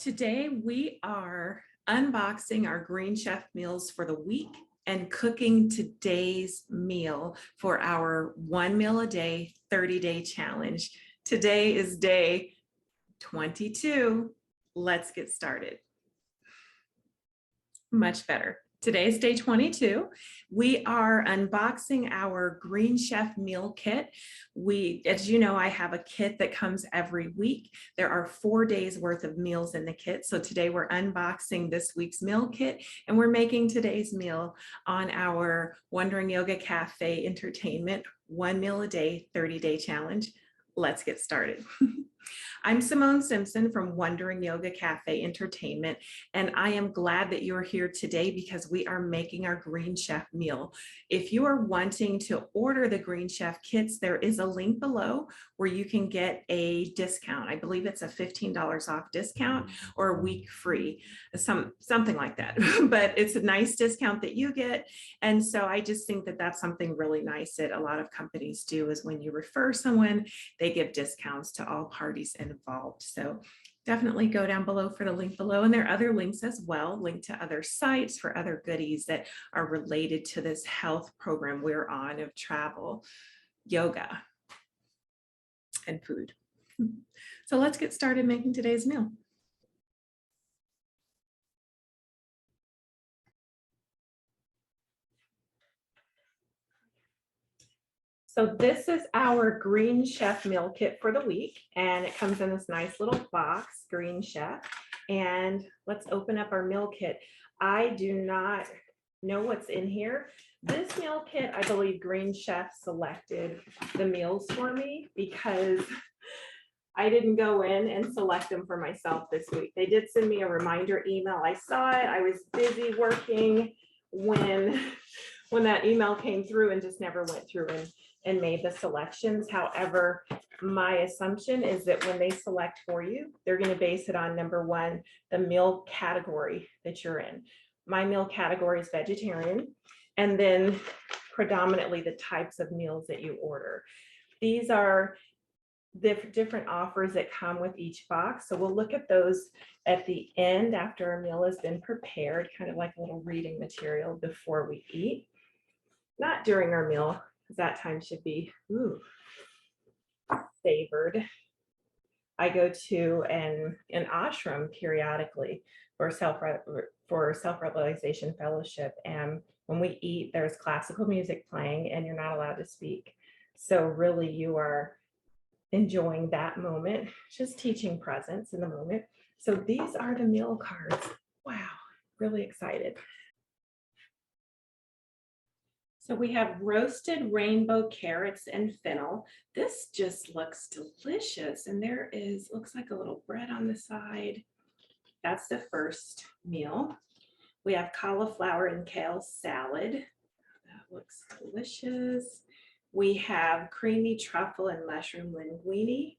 Today we are unboxing our Green Chef meals for the week and cooking today's meal for our 1 meal a day, 30-day challenge. Today is day 22. Let's get started. Much better. Today's day 22. We are unboxing our Green Chef meal kit. As you know, I have a kit that comes every week. There are 4 days worth of meals in the kit. So today we're unboxing this week's meal kit and we're making today's meal on our Wondering Yoga Cafe Entertainment 1 meal a day, 30-day challenge. Let's get started. I'm Simone Simpson from Wondering Yoga Cafe Entertainment, and I am glad that you're here today because we are making our Green Chef meal. If you are wanting to order the Green Chef kits, there is a link below where you can get a discount. I believe it's a $15 off discount or a week free, something like that. But it's a nice discount that you get. And so I just think that that's something really nice that a lot of companies do, is when you refer someone, they give discounts to all parties involved. So definitely go down below for the link below. And there are other links as well, linked to other sites for other goodies that are related to this health program we're on of travel, yoga, and food. So let's get started making today's meal. So this is our Green Chef meal kit for the week, and it comes in this nice little box, Green Chef. And let's open up our meal kit. I do not know what's in here. This meal kit, I believe Green Chef selected the meals for me because I didn't go in and select them for myself this week. They did send me a reminder email. I saw it. I was busy working when that email came through and just never went through and made the selections. However, my assumption is that when they select for you, they're going to base it on, number one, the meal category that you're in. My meal category is vegetarian, and then predominantly the types of meals that you order. These are the different offers that come with each box. So we'll look at those at the end after our meal has been prepared, kind of like a little reading material before we eat. Not during our meal, because that time should be savored. I go to an ashram periodically for self-realization fellowship, and when we eat, there's classical music playing and you're not allowed to speak. So really you are enjoying that moment, just teaching presence in the moment. So these are the meal cards. Wow, really excited. So we have roasted rainbow carrots and fennel. This just looks delicious. And there looks like a little bread on the side. That's the first meal. We have cauliflower and kale salad. That looks delicious. We have creamy truffle and mushroom linguine.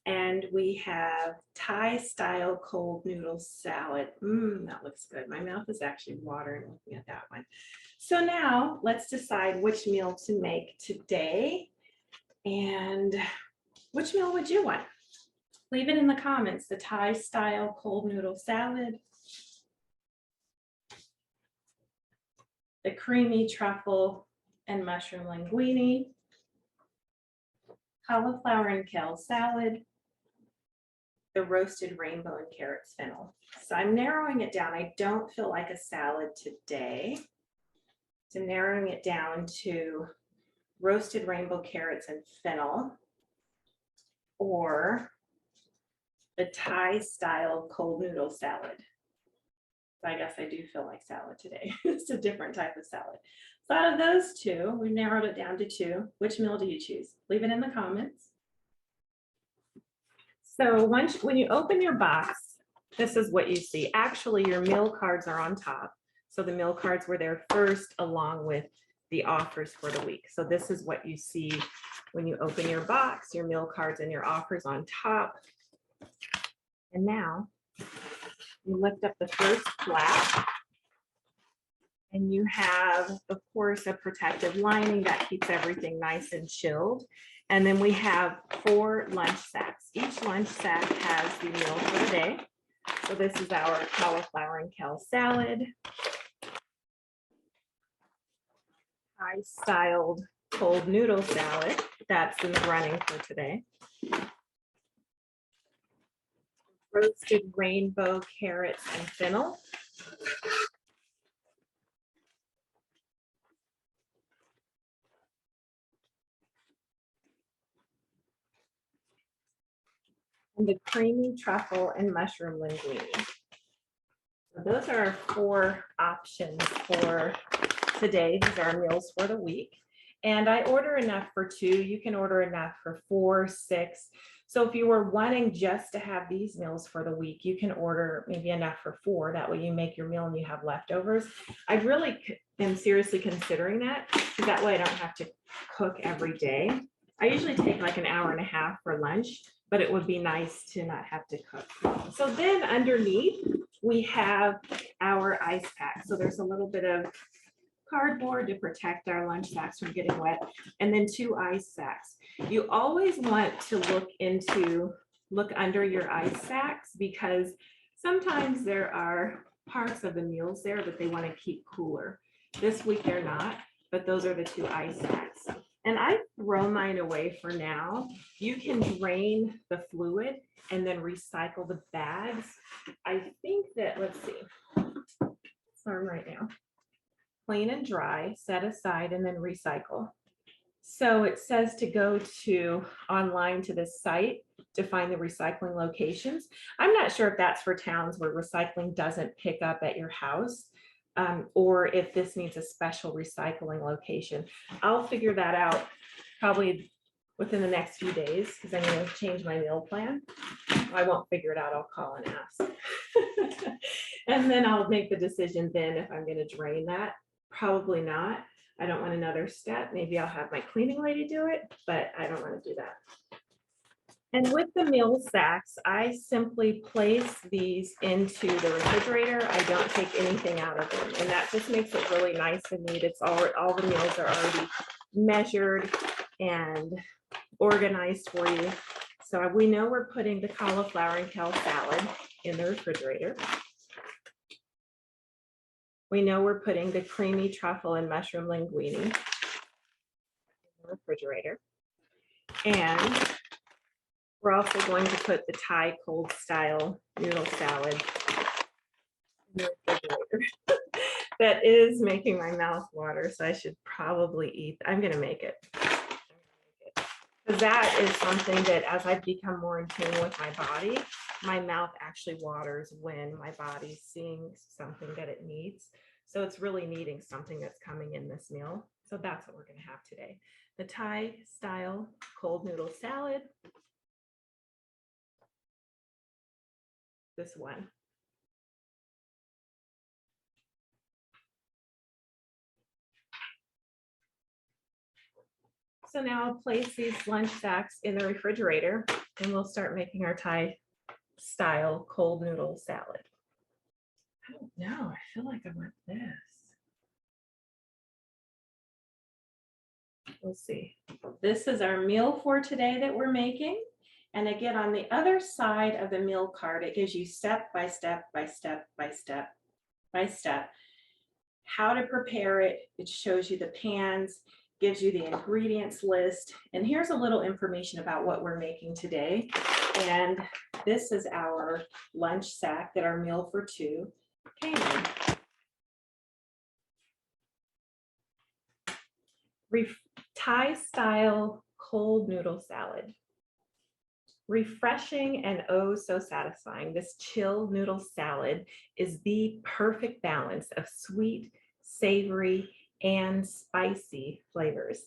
And we have Thai-style cold noodle salad. That looks good. My mouth is actually watering looking at that one. So now let's decide which meal to make today. And which meal would you want? Leave it in the comments. The Thai-style cold noodle salad, the creamy truffle and mushroom linguine, cauliflower and kale salad, the roasted rainbow and carrots fennel. So I'm narrowing it down. I don't feel like a salad today. So narrowing it down to roasted rainbow carrots and fennel, or the Thai style cold noodle salad. So I guess I do feel like salad today. It's a different type of salad. So out of those two, we narrowed it down to two. Which meal do you choose? Leave it in the comments. So when you open your box, this is what you see. Actually, your meal cards are on top. So the meal cards were there first, along with the offers for the week. So this is what you see when you open your box, your meal cards and your offers on top. And now you lift up the first flap, and you have, of course, a protective lining that keeps everything nice and chilled. And then we have 4 lunch sacks. Each lunch sack has the meal for the day. So this is our cauliflower and kale salad, Thai-styled cold noodle salad. That's in the running for today. Roasted rainbow carrots and fennel. And the creamy truffle and mushroom linguine. So those are our 4 options for today. These are our meals for the week. And I order enough for 2. You can order enough for 4, 6. So if you were wanting just to have these meals for the week, you can order maybe enough for 4. That way you make your meal and you have leftovers. I really am seriously considering that, because that way I don't have to cook every day. I usually take like an hour and a half for lunch, but it would be nice to not have to cook. So then underneath, we have our ice pack. So there's a little bit of cardboard to protect our lunch sacks from getting wet, and then 2 ice sacks. You always want to look under your ice sacks, because sometimes there are parts of the meals there that they want to keep cooler. This week they're not, but those are the 2 ice sacks. And I throw mine away for now. You can drain the fluid and then recycle the bags. I think that, let's see, it's on right now. Clean and dry, set aside, and then recycle. So it says to go online to this site to find the recycling locations. I'm not sure if that's for towns where recycling doesn't pick up at your house, or if this needs a special recycling location. I'll figure that out probably within the next few days, because I'm going to change my meal plan. I won't figure it out. I'll call and ask. And then I'll make the decision then if I'm going to drain that. Probably not. I don't want another step. Maybe I'll have my cleaning lady do it, but I don't want to do that. And with the meal sacks, I simply place these into the refrigerator. I don't take anything out of them, and that just makes it really nice and neat. It's all the meals are already measured and organized for you. So we know we're putting the cauliflower and kale salad in the refrigerator. We know we're putting the creamy truffle and mushroom linguine in the refrigerator. And we're also going to put the Thai cold style noodle salad in the refrigerator. That is making my mouth water, so I should probably eat. I'm going to make it. Because that is something that, as I've become more in tune with my body, my mouth actually waters when my body's seeing something that it needs. So it's really needing something that's coming in this meal. So that's what we're going to have today. The Thai style cold noodle salad. This one. So now I'll place these lunch sacks in the refrigerator, and we'll start making our Thai style cold noodle salad. I don't know. I feel like I want this. We'll see. This is our meal for today that we're making. And again, on the other side of the meal card, it gives you step by step by step by step by step how to prepare it. It shows you the pans, gives you the ingredients list. And here's a little information about what we're making today. And this is our lunch sack that our meal for 2 came in. Thai style cold noodle salad. Refreshing and oh so satisfying. This chilled noodle salad is the perfect balance of sweet, savory, and spicy flavors.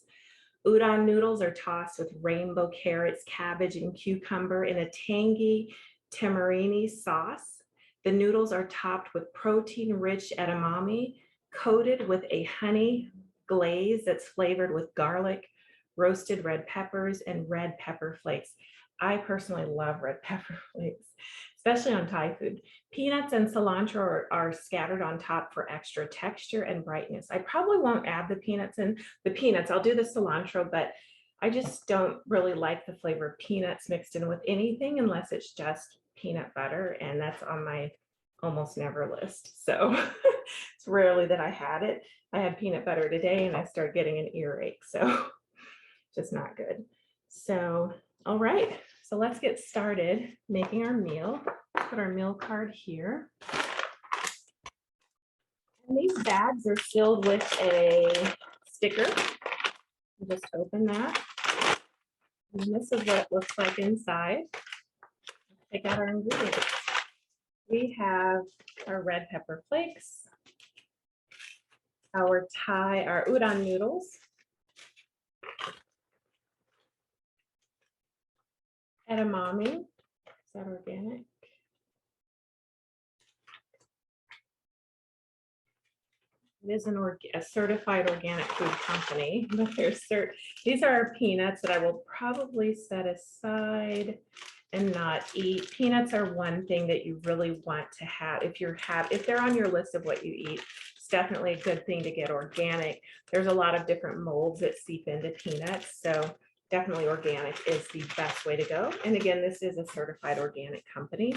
Udon noodles are tossed with rainbow carrots, cabbage, and cucumber in a tangy tamarini sauce. The noodles are topped with protein-rich edamame, coated with a honey glaze that's flavored with garlic, roasted red peppers, and red pepper flakes. I personally love red pepper flakes, especially on Thai food. Peanuts and cilantro are scattered on top for extra texture and brightness. I probably won't add the peanuts in. I'll do the cilantro, but I just don't really like the flavor of peanuts mixed in with anything unless it's just peanut butter, and that's on my almost never list. So it's rarely that I had it. I had peanut butter today and I started getting an earache, so just not good. So, all right, so let's get started making our meal. Put our meal card here. And these bags are filled with a sticker. Just open that. And this is what it looks like inside. Take out our ingredients. We have our red pepper flakes, our udon noodles, edamame. Is that organic? It is a certified organic food company, but these are peanuts that I will probably set aside and not eat. Peanuts are one thing that you really want to have. If they're on your list of what you eat, it's definitely a good thing to get organic. There's a lot of different molds that seep into peanuts, so definitely organic is the best way to go. And again, this is a certified organic company.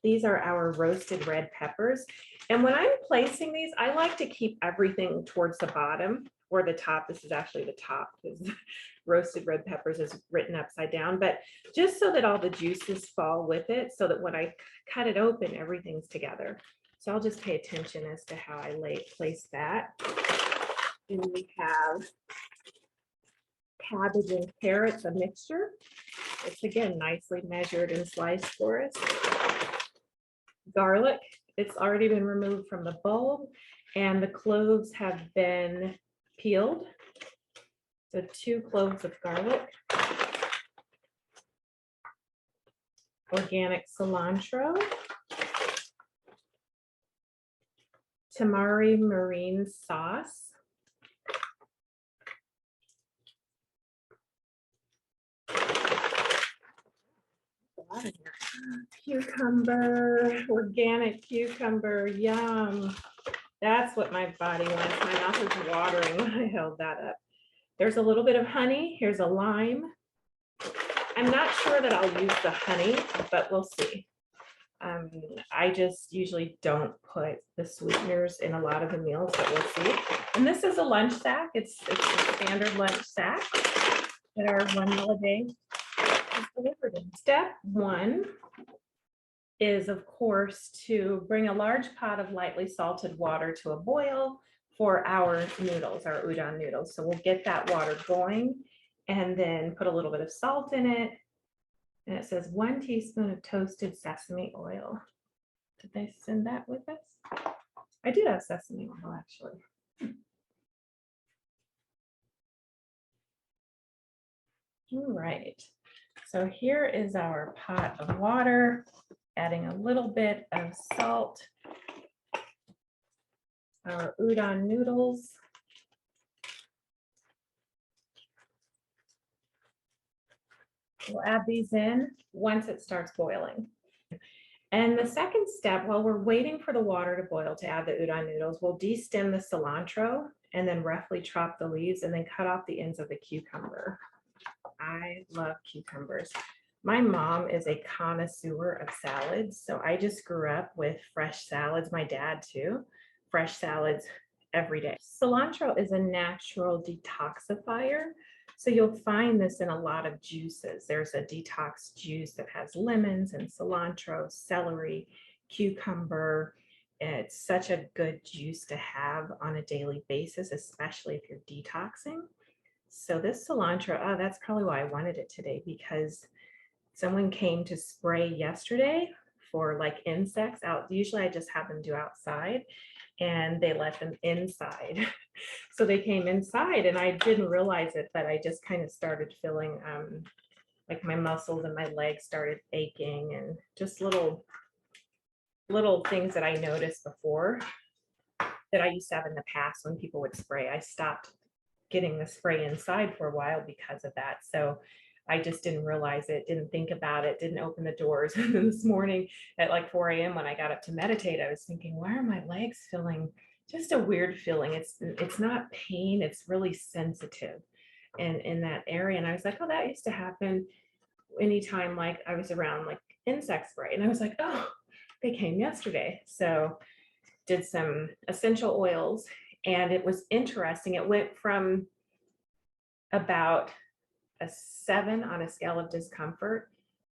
These are our roasted red peppers. And when I'm placing these, I like to keep everything towards the bottom or the top. This is actually the top because roasted red peppers is written upside down, but just so that all the juices fall with it, so that when I cut it open, everything's together. So I'll just pay attention as to how I place that. And we have cabbage and carrots, a mixture. It's again nicely measured and sliced for us. Garlic, it's already been removed from the bulb, and the cloves have been peeled. So 2 cloves of garlic. Organic cilantro. Tamari marine sauce. Cucumber, organic cucumber, yum. That's what my body wants. My mouth is watering when I held that up. There's a little bit of honey. Here's a lime. I'm not sure that I'll use the honey, but we'll see. I just usually don't put the sweeteners in a lot of the meals, but we'll see. And this is a lunch sack. It's a standard lunch sack that our 1 meal a day is delivered in. Step 1 is, of course, to bring a large pot of lightly salted water to a boil for our noodles, our udon noodles. So we'll get that water going and then put a little bit of salt in it. And it says 1 teaspoon of toasted sesame oil. Did they send that with us? I do have sesame oil, actually. All right. So here is our pot of water, adding a little bit of salt, our udon noodles. We'll add these in once it starts boiling. And the second step, while we're waiting for the water to boil to add the udon noodles, we'll de-stem the cilantro and then roughly chop the leaves and then cut off the ends of the cucumber. I love cucumbers. My mom is a connoisseur of salads, so I just grew up with fresh salads. My dad too, fresh salads every day. Cilantro is a natural detoxifier. So you'll find this in a lot of juices. There's a detox juice that has lemons and cilantro, celery, cucumber. It's such a good juice to have on a daily basis, especially if you're detoxing. So this cilantro, oh, that's probably why I wanted it today, because someone came to spray yesterday for like insects out. Usually I just have them do outside, and they let them inside. So they came inside and I didn't realize it, but I just kind of started feeling like my muscles and my legs started aching, and just little things that I noticed before that I used to have in the past when people would spray. I stopped getting the spray inside for a while because of that. So I just didn't realize it, didn't think about it, didn't open the doors. And then this morning at like 4 a.m. when I got up to meditate, I was thinking, why are my legs feeling just a weird feeling? It's not pain, it's really sensitive. and in that area. And I was like, oh, that used to happen anytime like I was around like insect spray. And I was like, oh, they came yesterday. So did some essential oils, and it was interesting. It went from about a 7 on a scale of discomfort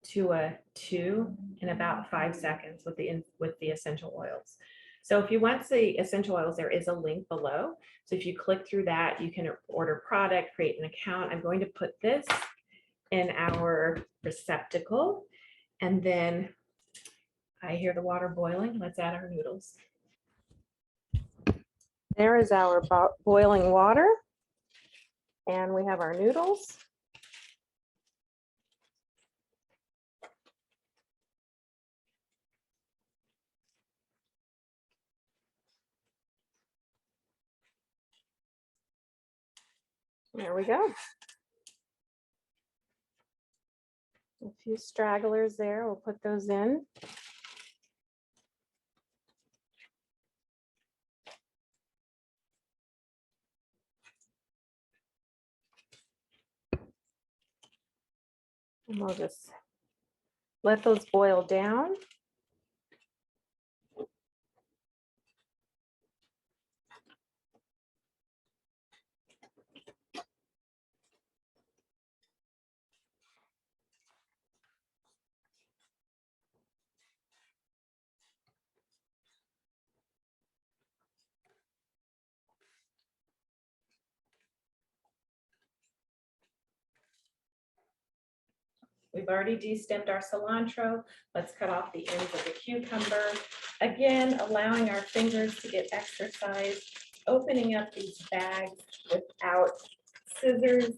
to a 2 in about 5 seconds with the essential oils. So if you want to see essential oils, there is a link below. So if you click through that, you can order product, create an account. I'm going to put this in our receptacle, and then I hear the water boiling. Let's add our noodles. There is our boiling water, and we have our noodles. There we go. A few stragglers there, we'll put those in. And we'll just let those boil down. We've already de-stemmed our cilantro. Let's cut off the ends of the cucumber. Again, allowing our fingers to get exercise, opening up these bags without scissors,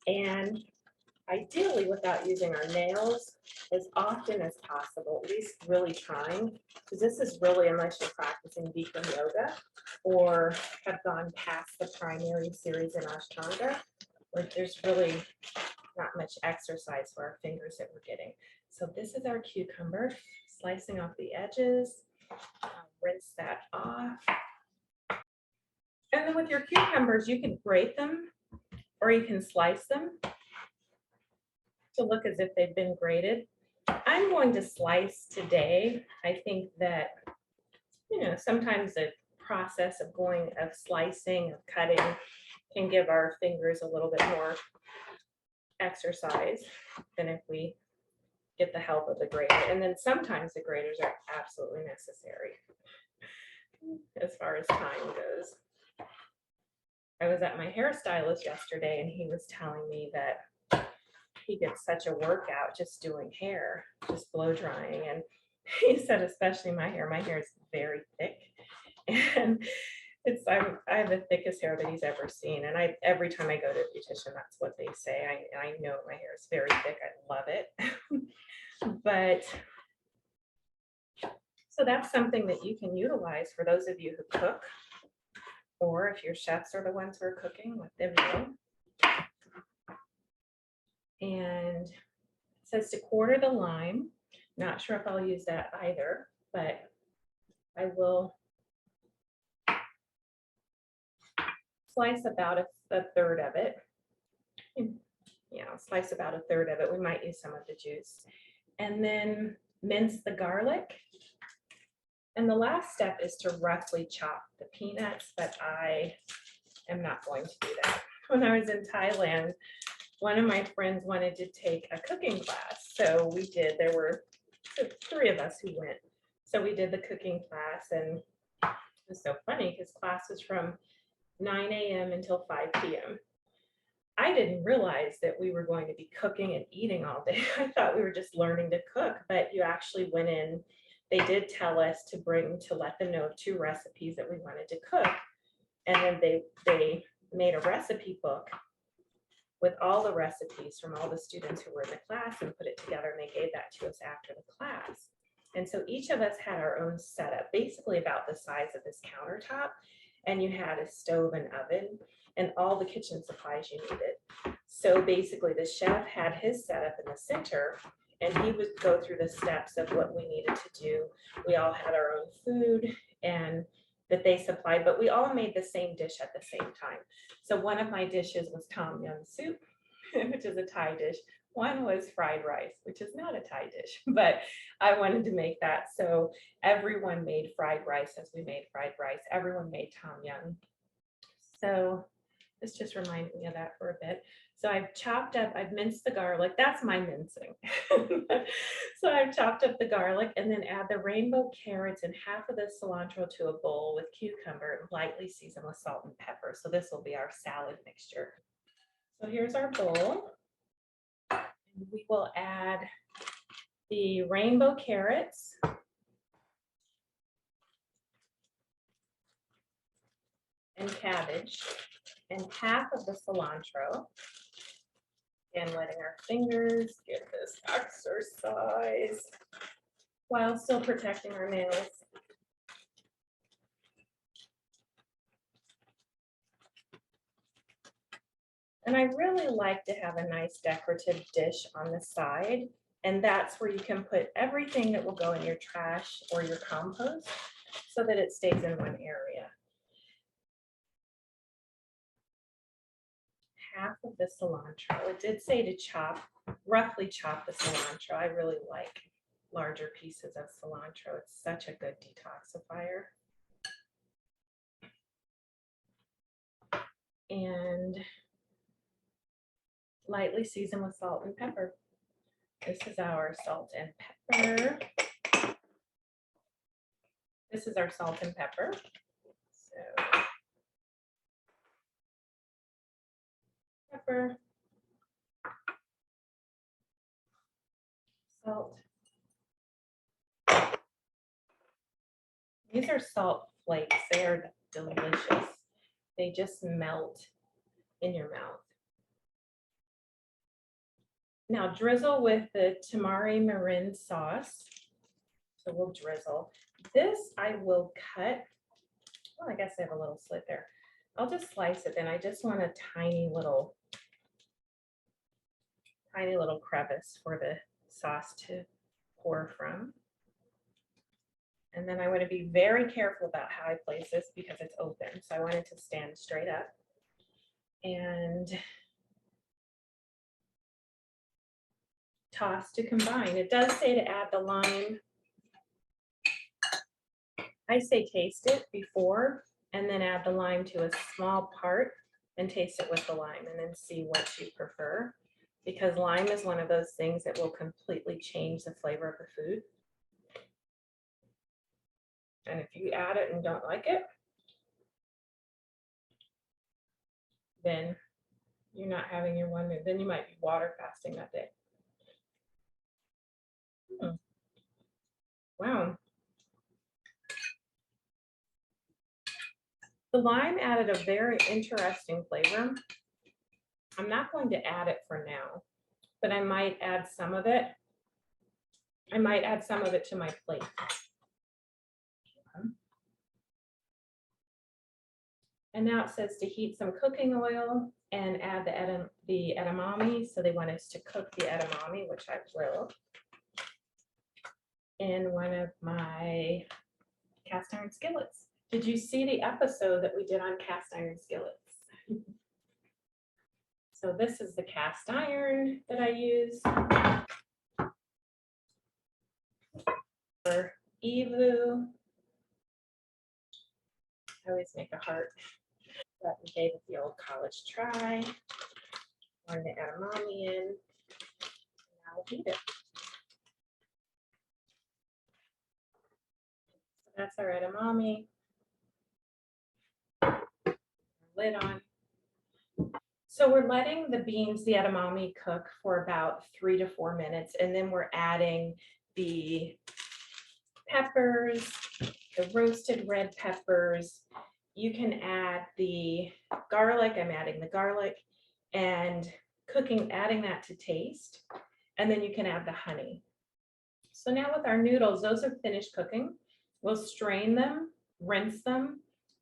and ideally without using our nails as often as possible, at least really trying, because this is really, unless you're practicing Bikram yoga or have gone past the primary series in Ashtanga, where there's really not much exercise for our fingers that we're getting. So this is our cucumber, slicing off the edges, rinse that off. And then with your cucumbers, you can grate them or you can slice them to look as if they've been grated. I'm going to slice today. I think that, you know, sometimes the process of slicing, of cutting can give our fingers a little bit more exercise than if we get the help of the grater. And then sometimes the graters are absolutely necessary as far as time goes. I was at my hairstylist yesterday and he was telling me that he gets such a workout just doing hair, just blow drying. And he said, especially my hair is very thick. And I have the thickest hair that he's ever seen. And every time I go to a beautician, that's what they say. I know my hair is very thick. I love it. But so that's something that you can utilize for those of you who cook, or if your chefs are the ones who are cooking, let them know. And it says to quarter the lime. Not sure if I'll use that either, but I will slice about a third of it. Yeah, I'll slice about a third of it. We might use some of the juice. And then mince the garlic. And the last step is to roughly chop the peanuts, but I am not going to do that. When I was in Thailand, one of my friends wanted to take a cooking class. So we did. There were 3 of us who went. So we did the cooking class, and it was so funny because class was from 9 a.m. until 5 p.m. I didn't realize that we were going to be cooking and eating all day. I thought we were just learning to cook, but you actually went in. They did tell us to let them know of 2 recipes that we wanted to cook. And then they made a recipe book with all the recipes from all the students who were in the class and put it together, and they gave that to us after the class. And so each of us had our own setup, basically about the size of this countertop, and you had a stove and oven and all the kitchen supplies you needed. So basically the chef had his setup in the center, and he would go through the steps of what we needed to do. We all had our own food, and that they supplied, but we all made the same dish at the same time. So one of my dishes was tom yum soup, which is a Thai dish. One was fried rice, which is not a Thai dish, but I wanted to make that. So everyone made fried rice as we made fried rice. Everyone made tom yum. So this just reminded me of that for a bit. So I've minced the garlic. That's my mincing. So I've chopped up the garlic and then add the rainbow carrots and half of the cilantro to a bowl with cucumber and lightly season with salt and pepper. So this will be our salad mixture. So here's our bowl. And we will add the rainbow carrots. And cabbage and half of the cilantro. And letting our fingers get this exercise while still protecting our nails. And I really like to have a nice decorative dish on the side. And that's where you can put everything that will go in your trash or your compost so that it stays in one area. Half of the cilantro. It did say to roughly chop the cilantro. I really like larger pieces of cilantro. It's such a good detoxifier. And lightly season with salt and pepper. This is our salt and pepper. This is our salt and pepper. So pepper, salt. These are salt flakes. They are delicious. They just melt in your mouth. Now drizzle with the tamari marin sauce. So we'll drizzle. This I will cut. Well, I guess I have a little slit there. I'll just slice it then. I just want a tiny little crevice for the sauce to pour from. And then I want to be very careful about how I place this because it's open. So I want it to stand straight up. And toss to combine. It does say to add the lime. I say taste it before and then add the lime to a small part and taste it with the lime and then see what you prefer. Because lime is one of those things that will completely change the flavor of the food. And if you add it and don't like it, then you're not having your one meal. Then you might be water fasting that day. Wow. The lime added a very interesting flavor. I'm not going to add it for now, but I might add some of it. I might add some of it to my plate. And now it says to heat some cooking oil and add the edamame. So they want us to cook the edamame, which I will, in one of my cast iron skillets. Did you see the episode that we did on cast iron skillets? So this is the cast iron that I use for Evu. I always make a heart. That we gave it the old college try. Pour the edamame in. And now we'll heat it. So that's our edamame. Lid on. So we're letting the beans, the edamame, cook for about 3 to 4 minutes, and then we're adding the peppers, the roasted red peppers. You can add the garlic. I'm adding the garlic and adding that to taste. And then you can add the honey. So now with our noodles, those are finished cooking. We'll strain them, rinse them,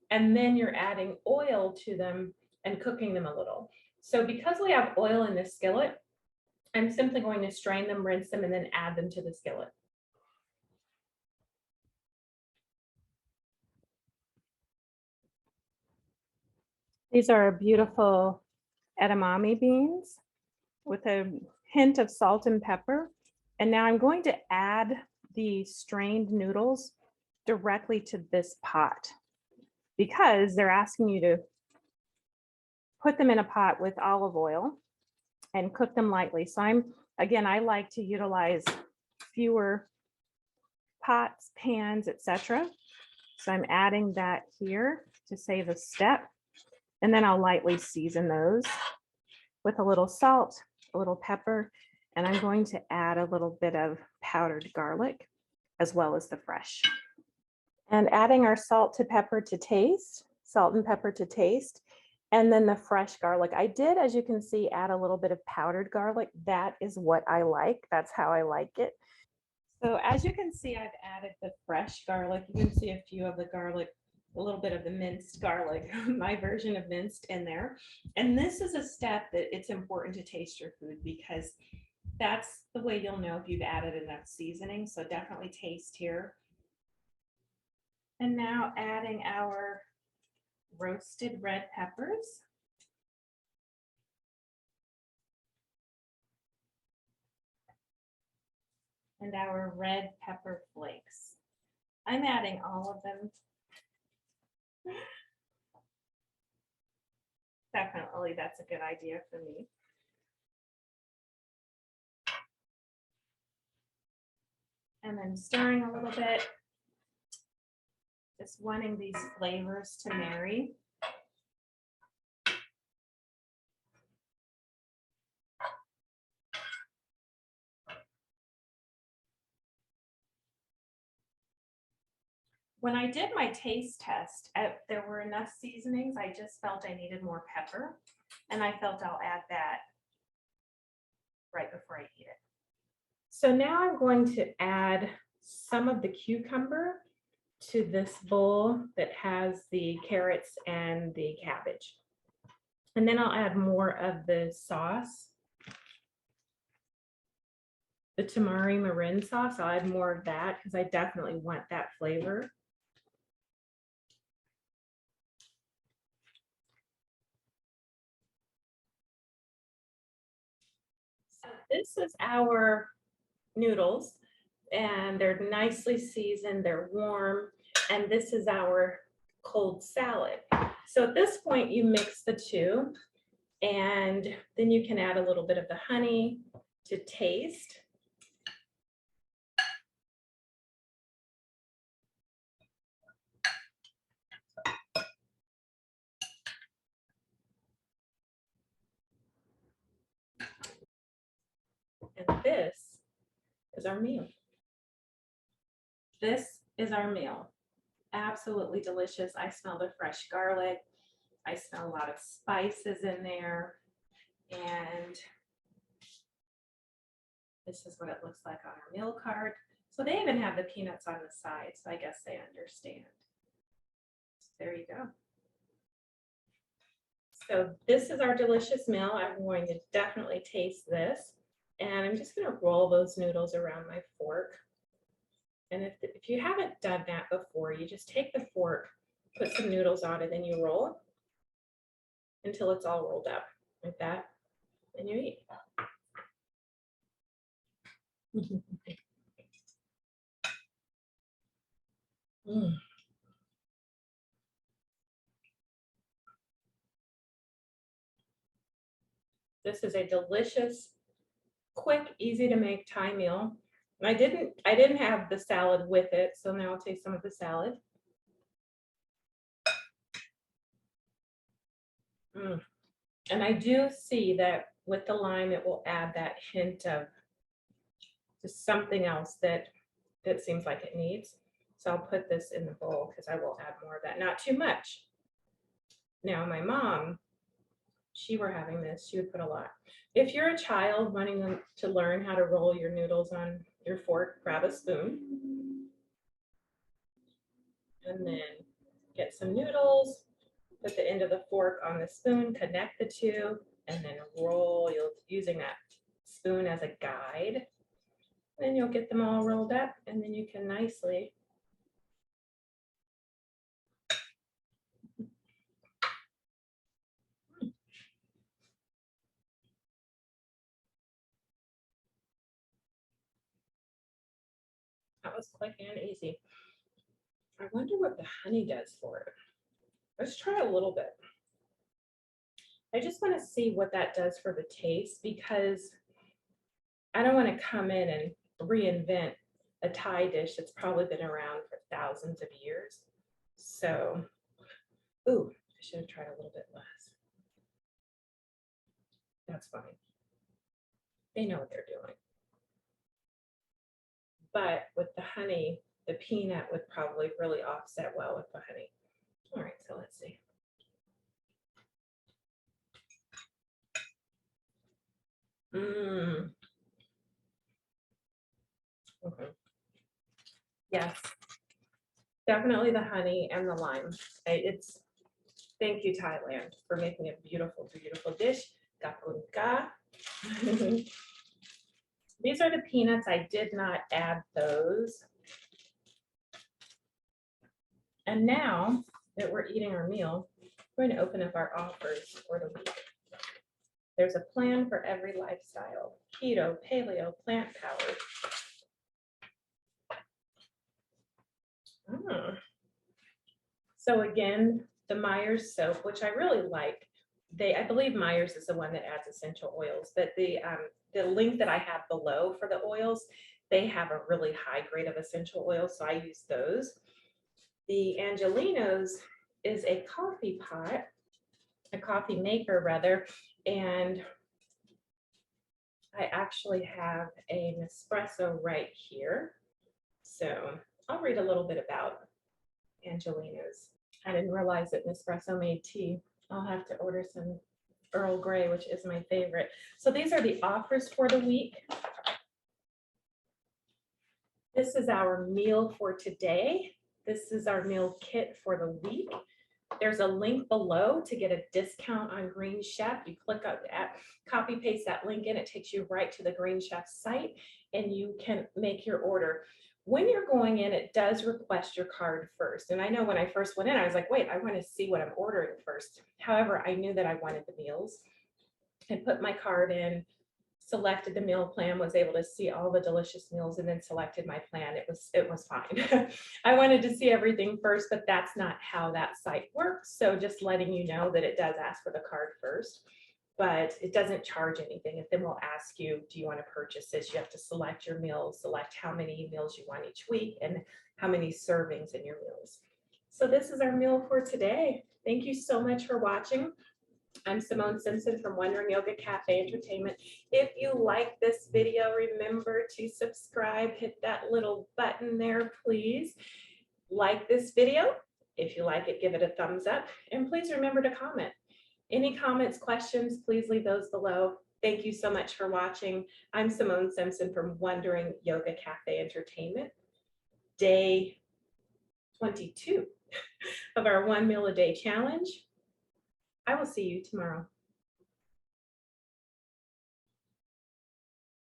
and then you're adding oil to them and cooking them a little. So because we have oil in this skillet, I'm simply going to strain them, rinse them, and then add them to the skillet. These are beautiful edamame beans with a hint of salt and pepper. And now I'm going to add the strained noodles directly to this pot because they're asking you to put them in a pot with olive oil and cook them lightly. So I like to utilize fewer pots, pans, etc. So I'm adding that here to save a step. And then I'll lightly season those with a little salt, a little pepper, and I'm going to add a little bit of powdered garlic as well as the fresh. And adding our salt and pepper to taste, and then the fresh garlic. I did, as you can see, add a little bit of powdered garlic. That is what I like. That's how I like it. So as you can see, I've added the fresh garlic. You can see a few of the garlic, a little bit of the minced garlic, my version of minced in there. And this is a step that it's important to taste your food because that's the way you'll know if you've added enough seasoning. So definitely taste here. And now adding our roasted red peppers. And our red pepper flakes. I'm adding all of them. Definitely, that's a good idea for me. And then stirring a little bit, just wanting these flavors to marry. When I did my taste test, there were enough seasonings. I just felt I needed more pepper, and I felt I'll add that right before I eat it. So now I'm going to add some of the cucumber to this bowl that has the carrots and the cabbage. And then I'll add more of the sauce, the tamari marin sauce. I'll add more of that because I definitely want that flavor. So this is our noodles, and they're nicely seasoned, they're warm, and this is our cold salad. So at this point, you mix the two, and then you can add a little bit of the honey to taste. And this is our meal. This is our meal. Absolutely delicious. I smell the fresh garlic. I smell a lot of spices in there. And this is what it looks like on our meal card. So they even have the peanuts on the side, so I guess they understand. So there you go. So this is our delicious meal. I'm going to definitely taste this. And I'm just going to roll those noodles around my fork. And if you haven't done that before, you just take the fork, put some noodles on it, and you roll until it's all rolled up like that, and you eat. Mm. This is a delicious, quick, easy to make Thai meal. I didn't have the salad with it, so now I'll taste some of the salad. Mm. And I do see that with the lime, it will add that hint of just something else that seems like it needs. So I'll put this in the bowl because I will add more of that, not too much. Now my mom, she were having this, she would put a lot. If you're a child wanting them to learn how to roll your noodles on your fork, grab a spoon and then get some noodles, put the end of the fork on the spoon, connect the two, and then roll. You'll using that spoon as a guide. Then you'll get them all rolled up, and then you can nicely that was quick and easy. I wonder what the honey does for it. Let's try a little bit. I just want to see what that does for the taste, because I don't want to come in and reinvent a Thai dish that's probably been around for thousands of years. So, ooh, I should have tried a little bit less. That's fine. They know what they're doing. But with the honey, the peanut would probably really offset well with the honey. All right, so let's see. Okay. Yes, definitely the honey and the lime. It's, thank you, Thailand, for making a beautiful, beautiful dish. Kapunka. These are the peanuts. I did not add those. And now that we're eating our meal, we're going to open up our offers for the week. There's a plan for every lifestyle: keto, paleo, plant-powered. So again, the Myers soap, which I really like. I believe Myers is the one that adds essential oils, but the link that I have below for the oils, they have a really high grade of essential oils, so I use those. The Angelinos is a coffee pot, a coffee maker rather, and I actually have an espresso right here. So I'll read a little bit about Angelinos. I didn't realize that Nespresso made tea. I'll have to order some Earl Grey, which is my favorite. So these are the offers for the week. This is our meal for today. This is our meal kit for the week. There's a link below to get a discount on Green Chef. You click on that, copy paste that link in, it takes you right to the Green Chef site, and you can make your order. When you're going in, it does request your card first. And I know when I first went in, I was like, wait, I want to see what I'm ordering first. However, I knew that I wanted the meals. I put my card in, selected the meal plan, was able to see all the delicious meals, and then selected my plan. It was fine. I wanted to see everything first, but that's not how that site works. So just letting you know that it does ask for the card first, but it doesn't charge anything. And then we'll ask you, do you want to purchase this? You have to select your meals, select how many meals you want each week, and how many servings in your meals. So this is our meal for today. Thank you so much for watching. I'm Simone Simpson from Wondering Yoga Cafe Entertainment. If you like this video, remember to subscribe, hit that little button there, please. Like this video. If you like it, give it a thumbs up, and please remember to comment. Any comments, questions, please leave those below. Thank you so much for watching. I'm Simone Simpson from Wondering Yoga Cafe Entertainment. Day 22 of our 1 meal a day challenge. I will see you tomorrow.